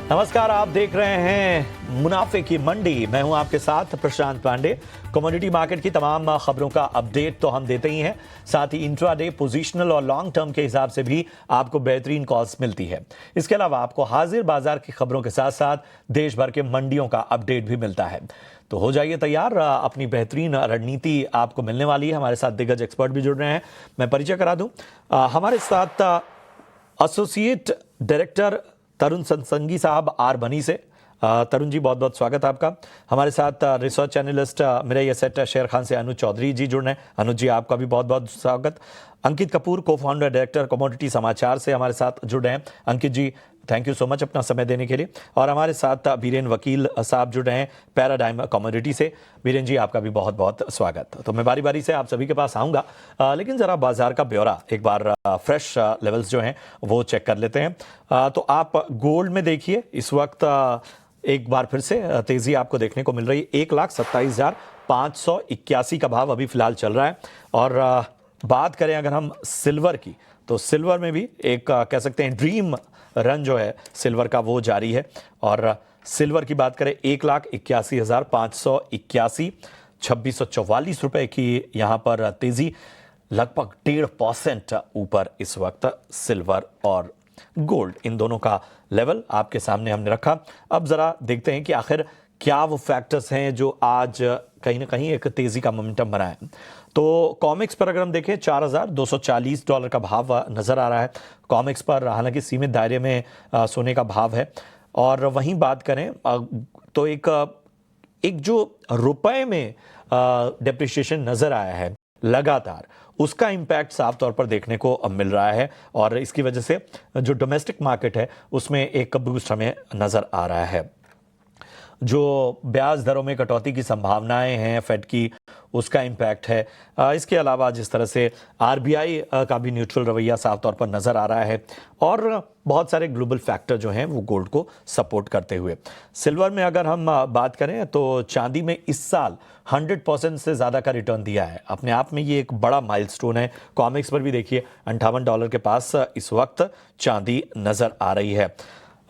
नमस्कार, आप देख रहे हैं मुनाफे की मंडी। मैं हूं आपके साथ प्रशांत पांडे। कमोडिटी मार्केट की तमाम खबरों का अपडेट तो हम देते ही हैं, साथ ही इंट्राडे, पोजीशनल और लॉन्ग टर्म के हिसाब से भी आपको बेहतरीन कॉल्स मिलती है। इसके अलावा आपको हाजिर बाजार की खबरों के साथ साथ देश भर के मंडियों का अपडेट भी मिलता है। तो हो जाइए तैयार, अपनी बेहतरीन रणनीति आपको मिलने वाली है। हमारे साथ दिग्गज एक्सपर्ट भी जुड़ रहे हैं। मैं परिचय करा दूं, हमारे साथ एसोसिएट डायरेक्टर तरुण सत्संगी साहब आर बनी से। तरुण जी, बहुत बहुत स्वागत है आपका। हमारे साथ research analyst Mirae Asset Sharekhan से अनुज चौधरी जी जुड़ रहे हैं। अनुज जी, आपका भी बहुत बहुत स्वागत। अंकित कपूर, को फाउंडर डायरेक्टर कमोडिटी समाचार से हमारे साथ जुड़ रहे हैं। अंकित जी, थैंक यू सो मच अपना समय देने के लिए। और हमारे साथ बीरेन वकील साहब जुड़ रहे हैं पैराडाइम कमोडिटी से। बीरेन जी, आपका भी बहुत बहुत स्वागत। तो मैं बारी बारी से आप सभी के पास आऊँगा, लेकिन ज़रा बाजार का ब्यौरा एक बार फ्रेश लेवल्स जो हैं वो चेक कर लेते हैं। तो आप गोल्ड में देखिए, इस वक्त एक बार फिर से तेज़ी आपको देखने को मिल रही है। 1,27,581 का भाव अभी फिलहाल चल रहा है। और बात करें अगर हम सिल्वर की, तो सिल्वर में भी एक कह सकते हैं ड्रीम रन जो है सिल्वर का वो जारी है। और सिल्वर की बात करें, 1,81,581, 2,644 रुपए की यहाँ पर तेजी, लगभग 1.5% ऊपर इस वक्त सिल्वर और गोल्ड, इन दोनों का लेवल आपके सामने हमने रखा। अब जरा देखते हैं कि आखिर क्या वो फैक्टर्स हैं जो आज कहीं ना कहीं एक तेजी का मोमेंटम बनाए। तो कॉमिक्स पर अगर हम देखें, $4,240 का भाव नजर आ रहा है कॉमिक्स पर, हालांकि सीमित दायरे में सोने का भाव है। और वहीं बात करें तो एक जो रुपए में डेप्रिसिएशन नजर आया है लगातार, उसका इंपैक्ट साफ तौर पर देखने को मिल रहा है। और इसकी वजह से जो डोमेस्टिक मार्केट है उसमें एक बूस्ट हमें नजर आ रहा है। जो ब्याज दरों में कटौती की संभावनाएं हैं फेड की, उसका इम्पैक्ट है। इसके अलावा जिस तरह से आरबीआई का भी न्यूट्रल रवैया साफ तौर पर नज़र आ रहा है, और बहुत सारे ग्लोबल फैक्टर जो हैं वो गोल्ड को सपोर्ट करते हुए। सिल्वर में अगर हम बात करें तो चांदी में इस साल 100% से ज़्यादा का रिटर्न दिया है। अपने आप में ये एक बड़ा माइलस्टोन है। कॉमिक्स पर भी देखिए, $58 के पास इस वक्त चांदी नज़र आ रही है।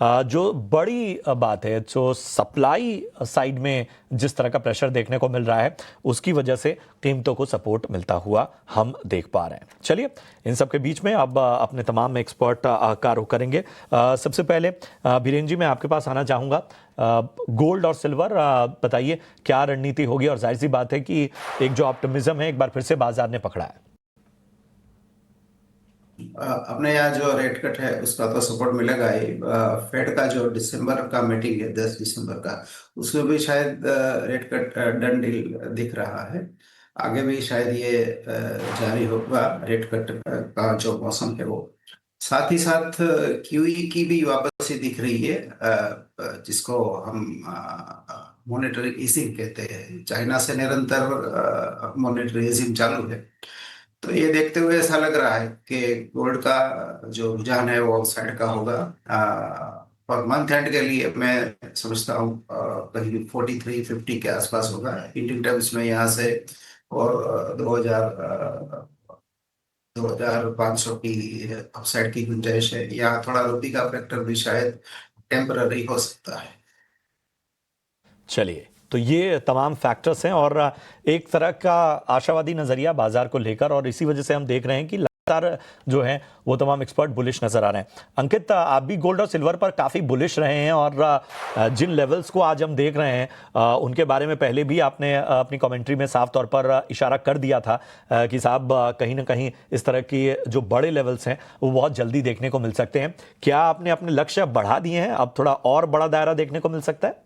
जो बड़ी बात है, जो सप्लाई साइड में जिस तरह का प्रेशर देखने को मिल रहा है, उसकी वजह से कीमतों को सपोर्ट मिलता हुआ हम देख पा रहे हैं। चलिए, इन सब के बीच में अब अपने तमाम एक्सपर्ट का रुख करेंगे। सबसे पहले बीरेन जी, मैं आपके पास आना चाहूँगा। गोल्ड और सिल्वर, बताइए क्या रणनीति होगी। और जाहिर सी बात है कि एक जो ऑप्टिमिज्म है एक बार फिर से बाजार ने पकड़ा है। अपने यहाँ जो रेट कट है उसका तो सपोर्ट मिलेगा ही। फेड का जो दिसंबर का मीटिंग है 10 दिसंबर का, उसमें भी शायद रेट कट डन डील दिख रहा है। आगे भी शायद ये जारी होगा रेट कट का जो मौसम है वो। साथ ही साथ क्यूई की भी वापसी दिख रही है, जिसको हम मॉनेटरी ईजिंग कहते हैं। चाइना से निरंतर मॉनेटरी ईजिंग चालू है। तो ये देखते हुए ऐसा लग रहा है कि गोल्ड का जो रुझान है वो साइड का होगा। और मंथ एंड के लिए मैं समझता हूँ कहीं 4350 के आसपास होगा इंडियन टर्म्स में। यहाँ से और 2500 की अपसाइड की गुंजाइश है। यहाँ थोड़ा रुपये का फैक्टर भी शायद टेम्पररी हो सकता है। चलिए, तो ये तमाम फैक्टर्स हैं और एक तरह का आशावादी नजरिया बाजार को लेकर, और इसी वजह से हम देख रहे हैं कि लगातार जो है वो तमाम एक्सपर्ट बुलिश नजर आ रहे हैं। अंकित, आप भी गोल्ड और सिल्वर पर काफी बुलिश रहे हैं, और जिन लेवल्स को आज हम देख रहे हैं उनके बारे में पहले भी आपने अपनी कमेंट्री में साफ तौर पर इशारा कर दिया था कि साहब कहीं ना कहीं इस तरह की जो बड़े लेवल्स हैं वो बहुत जल्दी देखने को मिल सकते हैं। क्या आपने अपने लक्ष्य बढ़ा दिए हैं, अब थोड़ा और बड़ा दायरा देखने को मिल सकता है?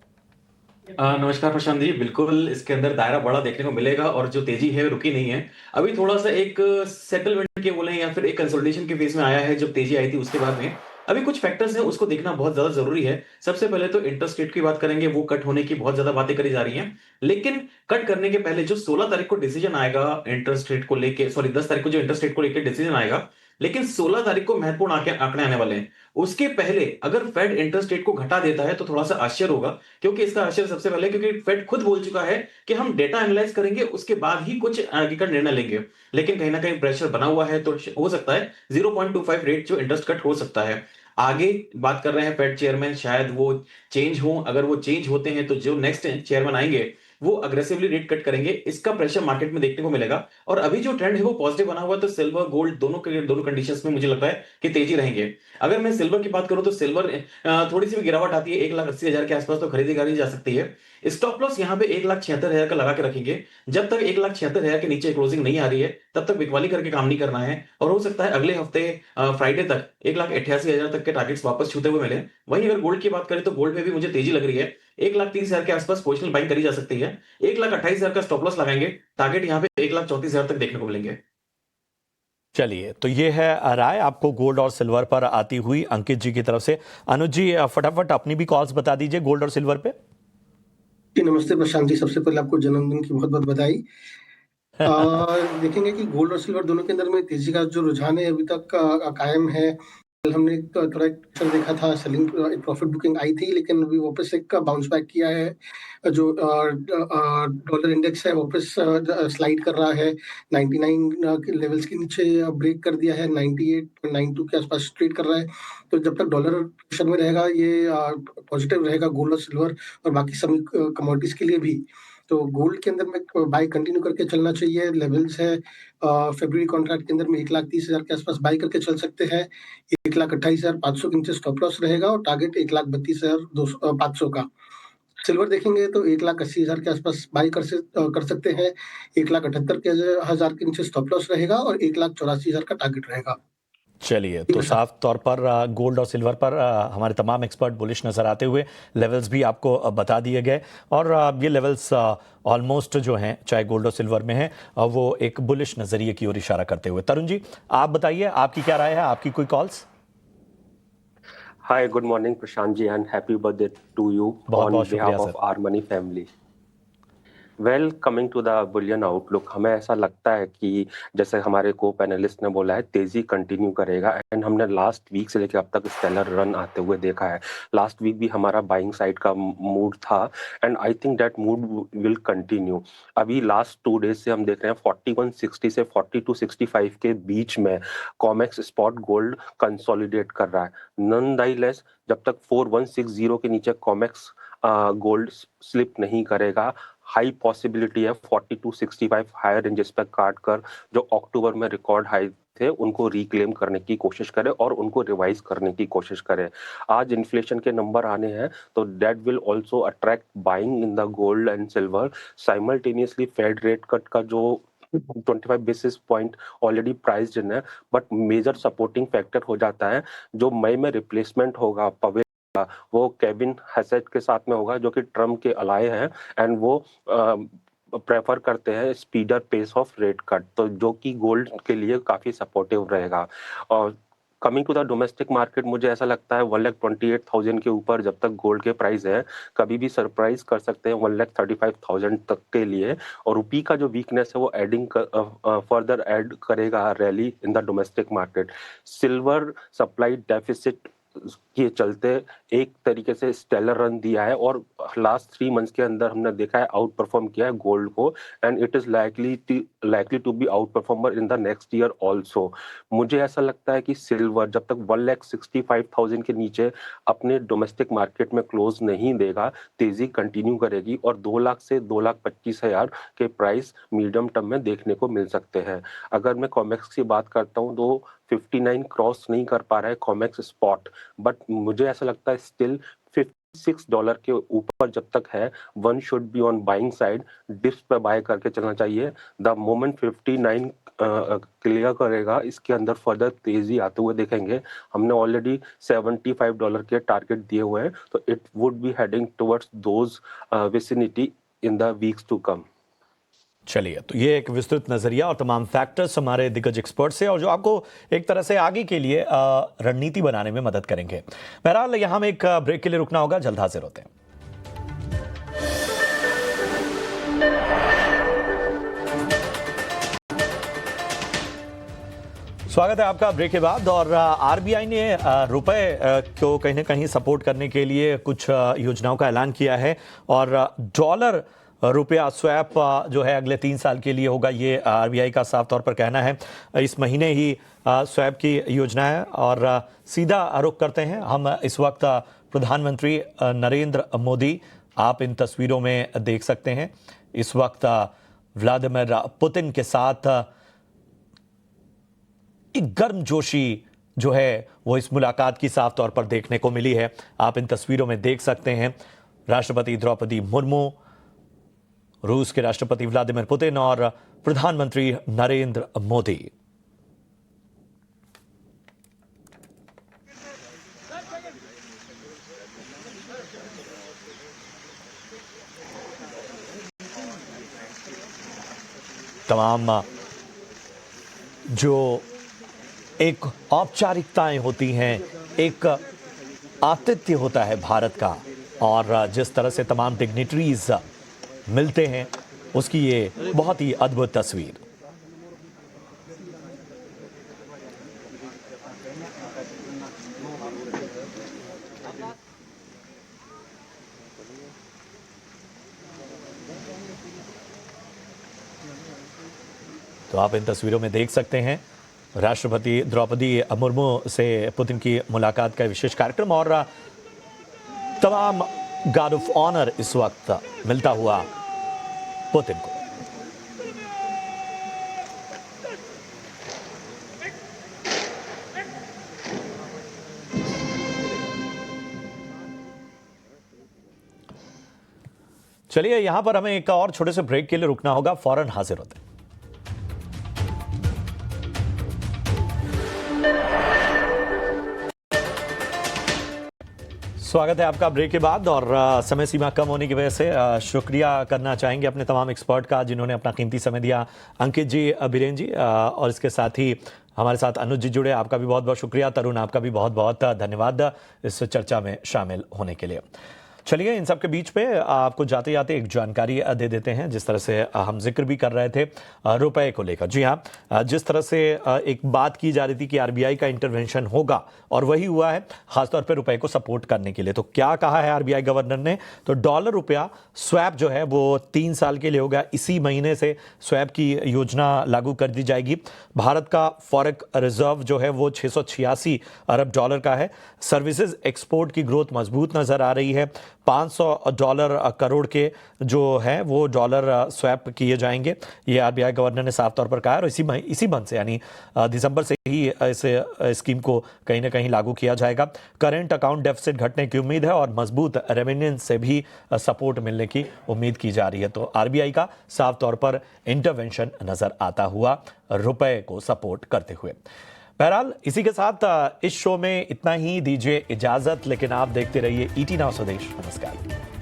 नमस्कार प्रशांत जी, बिल्कुल इसके अंदर दायरा बड़ा देखने को मिलेगा और जो तेजी है रुकी नहीं है। अभी थोड़ा सा एक सेटलमेंट के बोले या फिर एक कंसोलिडेशन के फेज में आया है। जब तेजी आई थी उसके बाद में अभी कुछ फैक्टर्स हैं, उसको देखना बहुत ज्यादा जरूरी है। सबसे पहले तो इंटरेस्ट रेट की बात करेंगे, वो कट होने की बहुत ज्यादा बातें करी जा रही हैं। लेकिन कट करने के पहले जो 16 तारीख को डिसीजन आएगा इंटरेस्ट रेट को लेके, सॉरी 10 तारीख को जो इंटरेस्ट रेट को लेके डिसीजन आएगा, लेकिन 16 तारीख को महत्वपूर्ण आंकड़े आने वाले हैं। उसके पहले अगर फेड इंटरेस्ट रेट को घटा देता है तो थोड़ा सा आश्चर्य होगा, क्योंकि इसका आश्चर्य सबसे पहले क्योंकि फेड खुद बोल चुका है कि हम डेटा एनालाइज करेंगे, उसके बाद ही कुछ आगे का निर्णय लेंगे। लेकिन कहीं ना कहीं प्रेशर बना हुआ है, तो हो सकता है 0.25 रेट जो इंटरेस्ट कट हो सकता है। आगे बात कर रहे हैं फेड चेयरमैन, शायद वो चेंज हो। अगर वो चेंज होते हैं तो जो नेक्स्ट चेयरमैन आएंगे वो अग्रेसिवली रेट कट करेंगे, इसका प्रेशर मार्केट में देखने को मिलेगा। और अभी जो ट्रेंड है वो पॉजिटिव बना हुआ है, तो सिल्वर गोल्ड दोनों कंडीशंस में मुझे लगता है कि तेजी रहेंगे। अगर मैं सिल्वर की बात करूं तो सिल्वर थोड़ी सी भी गिरावट आती है 1,80,000 के आसपास तो खरीदी करी जा सकती है। स्टॉप लॉस यहां पे 1,76,000 का लगा के रखेंगे। जब तक 1,76,000 के नीचे क्लोजिंग नहीं आ रही है तब तक बिकवाली करके काम नहीं करना है, और हो सकता है अगले हफ्ते फ्राइडे तक 1,88,000 तक के टारगेट्स वापस छूते हुए मिले। वहीं अगर गोल्ड की बात करें तो गोल्ड में भी मुझे तेजी लग रही है। 1,30,000 के आसपास पोजिशनल बाइंग करी जा सकती है। 1,28,000 का स्टॉप लॉस लगाएंगे, टारगेट यहां पे 1,34,000 तक देखने को मिलेंगे। चलिए, तो ये है राय आपको गोल्ड और सिल्वर पर आती हुई अंकित जी की तरफ से। अनुज जी, फटाफट अपनी भी कॉल्स बता दीजिए गोल्ड और सिल्वर पे। जी नमस्ते प्रशांत जी, सबसे पहले आपको जन्मदिन की बहुत बहुत बधाई। देखेंगे कि गोल्ड और सिल्वर दोनों के अंदर में तेजी का जो रुझान है अभी तक कायम है। कल हमने थोड़ा एक प्रेशर देखा था, सेलिंग एक प्रॉफिट बुकिंग आई थी, लेकिन अभी वापस एक बाउंस बैक किया है। जो डॉलर इंडेक्स है वापस स्लाइड कर रहा है, 99 के लेवल्स के नीचे ब्रेक कर दिया है, 98.92 के आसपास ट्रेड कर रहा है। तो जब तक डॉलर प्रेशर में रहेगा ये पॉजिटिव रहेगा गोल्ड और सिल्वर और बाकी सभी कमोडिटीज के लिए भी। तो गोल्ड के अंदर में बाय कंटिन्यू करके चलना चाहिए। लेवल्स है फरवरी कॉन्ट्रैक्ट के अंदर में 1,30,000 के आसपास बाय करके चल सकते हैं। 1,28,500 के नीचे स्टॉप लॉस रहेगा और टारगेट 1,32,500 का। सिल्वर देखेंगे तो 1,80,000 के आसपास बाय कर सकते हैं। 1,78,000 के नीचे स्टॉप लॉस रहेगा और 1,84,000 का टारगेट रहेगा। चलिए, तो साफ तौर पर गोल्ड और सिल्वर पर हमारे तमाम एक्सपर्ट बुलिश नजर आते हुए लेवल्स भी आपको बता दिए गए, और ये लेवल्स ऑलमोस्ट जो हैं, चाहे गोल्ड और सिल्वर में हैं, वो एक बुलिश नजरिए की ओर इशारा करते हुए। तरुण जी, आप बताइए, आपकी क्या राय है, आपकी कोई calls? Hi, good morning, Prashant ji, and happy birthday to you बहुत on बहुत शुक्रिया behalf of सर। our money family. Well coming to the bullion outlook, हमें ऐसा लगता है कि जैसे हमारे को पैनलिस्ट ने बोला है, तेजी कंटिन्यू करेगा। एंड हमने लास्ट वीक से लेकर अब तक स्टेलर रन आते हुए देखा है। लास्ट वीक भी हमारा बाइंग साइड का मूड था and I think that mood will continue. अभी लास्ट 2 डेज से हम देख रहे हैं 4160 से 4265 के बीच में कॉमेक्स स्पॉट गोल्ड कंसोलिडेट कर रहा है। नॉनदाइलेस जब तक 4160 के नीचे कॉमेक्स गोल्ड स्लिप नहीं करेगा, हाई पॉसिबिलिटी है 4265 हायर रेंजेस पर काट कर जो अक्टूबर में रिकॉर्ड हाई थे उनको रिक्लेम करने की कोशिश करें और उनको रिवाइज करने की कोशिश करें। आज इन्फ्लेशन के नंबर आने हैं तो that will also attract buying in the gold and silver. Simultaneously fed rate cut का जो 25 basis point already priced in है, बट मेजर सपोर्टिंग फैक्टर हो जाता है जो मई में रिप्लेसमेंट होगा पवेल, वो केविन हैसेट के साथ में होगा जो कि ट्रम्प के अलाय हैं एंड वो प्रेफर करते हैं स्पीडर पेस ऑफ रेट कट, तो जो कि गोल्ड के लिए काफी सपोर्टिव रहेगा। और coming to the domestic market, मुझे ऐसा लगता है 1,28,000 के ऊपर जब तक गोल्ड के प्राइस है कभी भी सरप्राइज कर सकते हैं 1,35,000 तक के लिए। और रुपी का जो वीकनेस है वो फर्दर ऐड करेगा rally in the domestic market. Silver supply deficit के चलते एक तरीके से स्टेलर रन दिया है और लास्ट 3 मंथ्स के अंदर हमने देखा है आउट परफॉर्म किया है गोल्ड को and it is likely to be outperformer in the next year also. मुझे ऐसा लगता है कि सिल्वर जब तक 1,65,000 के नीचे अपने डोमेस्टिक मार्केट में क्लोज नहीं देगा, तेजी कंटिन्यू करेगी और 2 लाख से 2,25,000 के प्राइस मीडियम टर्म में देखने को मिल सकते हैं। अगर मैं कॉमेक्स की बात करता हूँ तो 59 क्रॉस नहीं कर पा रहा है कॉमेक्स स्पॉट, बट मुझे ऐसा लगता है स्टिल $56 के ऊपर जब तक है, one should be on buying side, dips पे बाय करके चलना चाहिए। द मोमेंट 59 क्लियर करेगा, इसके अंदर फर्दर तेजी आते हुए देखेंगे। हमने ऑलरेडी $75 के टारगेट दिए हुए हैं, तो it would be heading towards those vicinity in the weeks to come. चलिए, तो ये एक विस्तृत नजरिया और तमाम फैक्टर्स हमारे दिग्गज एक्सपर्ट से, और जो आपको एक तरह से आगे के लिए रणनीति बनाने में मदद करेंगे। बहरहाल यहाँ हमें एक ब्रेक के लिए रुकना होगा, जल्द हाजिर होते हैं। स्वागत है आपका ब्रेक के बाद। और आरबीआई ने रुपए को कहीं ना कहीं सपोर्ट करने के लिए कुछ योजनाओं का ऐलान किया है, और डॉलर रुपया स्वैप जो है अगले 3 साल के लिए होगा, ये आरबीआई का साफ तौर पर कहना है। इस महीने ही स्वैप की योजना है। और सीधा रुख करते हैं हम इस वक्त प्रधानमंत्री नरेंद्र मोदी, आप इन तस्वीरों में देख सकते हैं इस वक्त व्लादिमीर पुतिन के साथ एक गर्मजोशी जो है वो इस मुलाकात की साफ तौर पर देखने को मिली है। आप इन तस्वीरों में देख सकते हैं राष्ट्रपति द्रौपदी मुर्मू, रूस के राष्ट्रपति व्लादिमीर पुतिन और प्रधानमंत्री नरेंद्र मोदी। तमाम जो एक औपचारिकताएं होती हैं, एक आतिथ्य होता है भारत का, और जिस तरह से तमाम डिग्निटरीज मिलते हैं, उसकी ये बहुत ही अद्भुत तस्वीर। तो आप इन तस्वीरों में देख सकते हैं राष्ट्रपति द्रौपदी मुर्मू से पुतिन की मुलाकात का विशेष कार्यक्रम, और तमाम गार्ड ऑफ ऑनर इस वक्त मिलता हुआ पुतिन को। चलिए, यहां पर हमें एक और छोटे से ब्रेक के लिए रुकना होगा, फौरन हाजिर होते हैं। स्वागत है आपका ब्रेक के बाद, और समय सीमा कम होने की वजह से शुक्रिया करना चाहेंगे अपने तमाम एक्सपर्ट का जिन्होंने अपना कीमती समय दिया। अंकित जी, बीरेन जी, और इसके साथ ही हमारे साथ अनुज जी जुड़े, आपका भी बहुत बहुत शुक्रिया। तरुण, आपका भी बहुत बहुत धन्यवाद इस चर्चा में शामिल होने के लिए। चलिए, इन सब के बीच पे आपको जाते जाते एक जानकारी दे देते हैं। जिस तरह से हम जिक्र भी कर रहे थे रुपए को लेकर, जी हाँ, जिस तरह से एक बात की जा रही थी कि आरबीआई का इंटरवेंशन होगा, और वही हुआ है, खासतौर पे रुपए को सपोर्ट करने के लिए। तो क्या कहा है आरबीआई गवर्नर ने? तो डॉलर रुपया स्वैप जो है वो 3 साल के लिए होगा। इसी महीने से स्वैप की योजना लागू कर दी जाएगी। भारत का फॉरेक्स रिजर्व जो है वो 686 अरब डॉलर का है। सर्विसेज एक्सपोर्ट की ग्रोथ मजबूत नजर आ रही है। $500 करोड़ के जो है वो डॉलर स्वैप किए जाएंगे, ये आरबीआई गवर्नर ने साफ तौर पर कहा है। और इसी मंथ से, यानी दिसंबर से ही इस स्कीम को कहीं ना कहीं लागू किया जाएगा। करेंट अकाउंट डेफिसिट घटने की उम्मीद है, और मजबूत रेमिटेंस से भी सपोर्ट मिलने की उम्मीद की जा रही है। तो आरबीआई का साफ तौर पर इंटरवेंशन नजर आता हुआ रुपए को सपोर्ट करते हुए। बहरहाल, इसी के साथ इस शो में इतना ही, दीजिए इजाजत, लेकिन आप देखते रहिए ET Now स्वदेश। नमस्कार।